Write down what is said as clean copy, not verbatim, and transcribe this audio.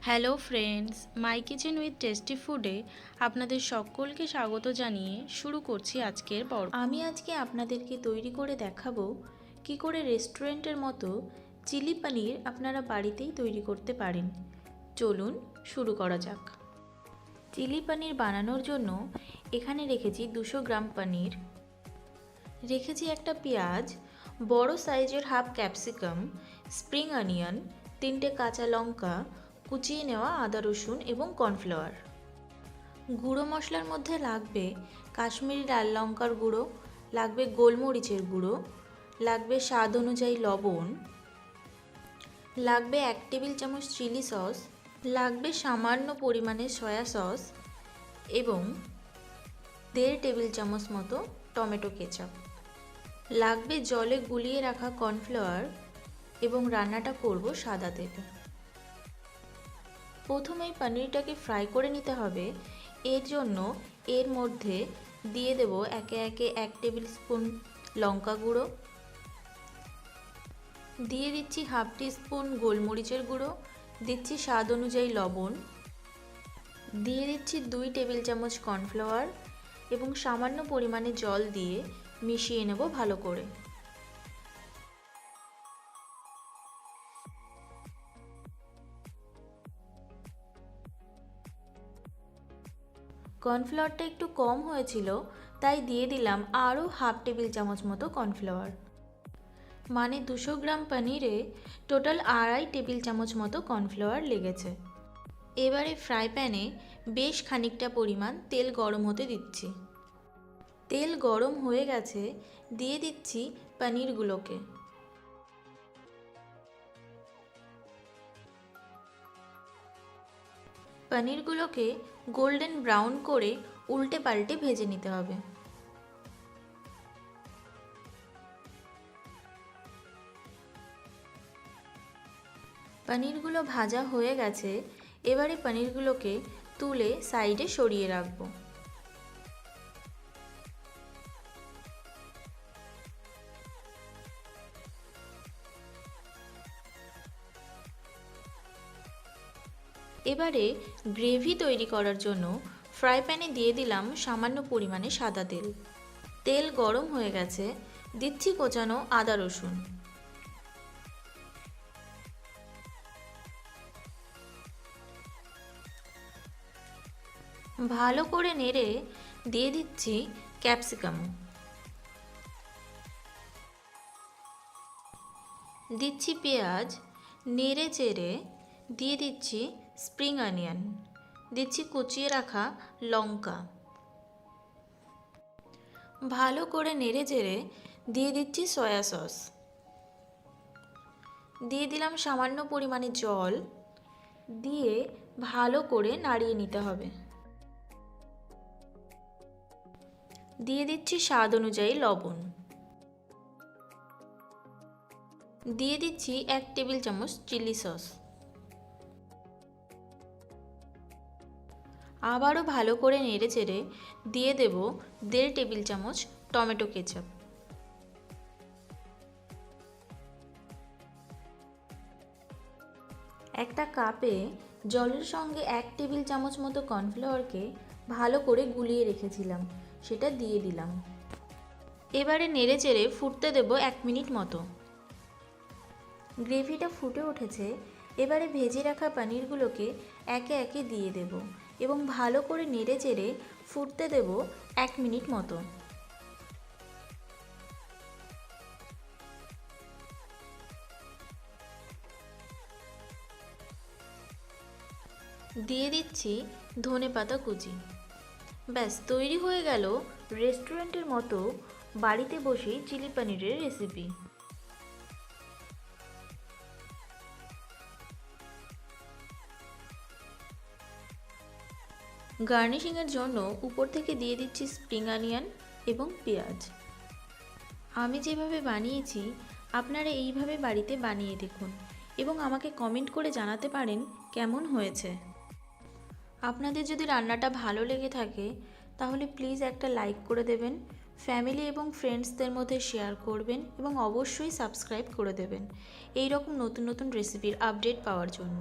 Hello friends, my kitchen with tasty ফুডে আপনাদের সকলকে স্বাগত জানিয়ে শুরু করছি আজকের পর্ব। আমি আজকে আপনাদেরকে তৈরি করে দেখাবো কি করে রেস্টুরেন্টের মতো চিলি পানির আপনারা বাড়িতেই তৈরি করতে পারেন। চলুন শুরু করা যাক। চিলি পানির বানানোর জন্য এখানে রেখেছি 200 গ্রাম পানির, রেখেছি একটা পেঁয়াজ, বড় সাইজের হাফ ক্যাপসিকাম, স্প্রিং অনিয়ন, 3টে কাঁচা লঙ্কা, কুচিয়ে নেওয়া আদা রসুন এবং কর্নফ্লাওয়ার। গুঁড়ো মশলার মধ্যে লাগবে কাশ্মীরি লাল লঙ্কার গুঁড়ো, লাগবে গোলমরিচের গুঁড়ো, লাগবে স্বাদ অনুযায়ী লবণ, লাগবে 1 টেবিল চামচ চিলি সস, লাগবে সামান্য পরিমাণে সয়া সস এবং 1.5 টেবিল চামচ মতো টমেটো কেচাপ। লাগবে জলে গুলিয়ে রাখা কর্নফ্লাওয়ার এবং রান্নাটা করব সাদা তেলে। প্রথমেই পনিরটাকে ফ্রাই করে নিতে হবে। এর জন্য এর মধ্যে দিয়ে দেব একে একে 1 টেবিল স্পুন লঙ্কা গুঁড়ো, দিয়ে দিচ্ছি হাফ টিস্পুন গোলমরিচের গুঁড়ো, দিচ্ছি স্বাদ অনুযায়ী লবণ, দিয়ে দিচ্ছি 2 টেবিল চামচ কর্নফ্লাওয়ার এবং সামান্য পরিমাণে জল দিয়ে মিশিয়ে নেব ভালো করে। কর্নফ্লাওয়ারটা একটু কম হয়েছিল, তাই দিয়ে দিলাম আরও হাফ টেবিল চামচ মতো কর্নফ্লাওয়ার। মানে 200 গ্রাম পনিরে টোটাল 2.5 টেবিল চামচ মতো কর্নফ্লাওয়ার লেগেছে। এবারে ফ্রাই প্যানে বেশ খানিকটা পরিমাণ তেল গরম হতে দিচ্ছি। তেল গরম হয়ে গেছে, দিয়ে দিচ্ছি পনিরগুলোকে। পনিরগুলোকে গোল্ডেন ব্রাউন করে উল্টে পাল্টে ভেজে নিতে হবে। পনিরগুলো ভাজা হয়ে গেছে, এবারে পনিরগুলোকে তুলে সাইডে সরিয়ে রাখবো। এবারে গ্রেভি তৈরি করার জন্য ফ্রাই প্যানে দিয়ে দিলাম সামান্য পরিমাণে সাদা তেল। তেল গরম হয়ে গেছে, দিচ্ছি কোচানো আদা রসুন। ভালো করে নেড়ে দিয়ে দিচ্ছি ক্যাপসিকাম, দিচ্ছি পেঁয়াজ, নেড়ে চেড়ে দিয়ে দিচ্ছি স্প্রিং অনিয়ন, দিচ্ছি কুচিয়ে রাখা লঙ্কা। ভালো করে নেড়ে চেড়ে দিয়ে দিচ্ছি সয়া সস, দিয়ে দিলাম সামান্য পরিমাণে জল, দিয়ে ভালো করে নাড়িয়ে নিতে হবে। দিয়ে দিচ্ছি স্বাদ অনুযায়ী লবণ, দিয়ে দিচ্ছি 1 টেবিল চামচ চিলি সস। আবারও ভালো করে নেড়ে চেড়ে দিয়ে দেব 1.5 টেবিল চামচ টমেটো কেচাপ। একটা কাপে জলের সঙ্গে 1 টেবিল চামচ মতো কর্নফ্লাওয়ারকে ভালো করে গুলিয়ে রেখেছিলাম, সেটা দিয়ে দিলাম। এবারে নেড়ে চেড়ে ফুটতে দেব 1 মিনিট মতো। গ্রেভিটা ফুটে উঠেছে, এবারে ভেজে রাখা পনিরগুলোকে একে একে দিয়ে দেব এবং ভালো করে নেড়ে চেড়ে ফুটতে দেব 1 মিনিট মতো। দিয়ে দিচ্ছি ধনেপাতা কুচি। ব্যাস তৈরি হয়ে গেল রেস্টুরেন্টের মতো বাড়িতে বসেই চিলি পনিরের রেসিপি। গার্নিশিংয়ের জন্য উপর থেকে দিয়ে দিচ্ছি স্প্রিং অনিয়ন এবং পেঁয়াজ। আমি যেভাবে বানিয়েছি আপনারা এইভাবে বাড়িতে বানিয়ে দেখুন এবং আমাকে কমেন্ট করে জানাতে পারেন কেমন হয়েছে। আপনাদের যদি রান্নাটা ভালো লেগে থাকে তাহলে প্লিজ একটা লাইক করে দেবেন, ফ্যামিলি এবং ফ্রেন্ডসদের মধ্যে শেয়ার করবেন এবং অবশ্যই সাবস্ক্রাইব করে দেবেন এই রকম নতুন নতুন রেসিপির আপডেট পাওয়ার জন্য।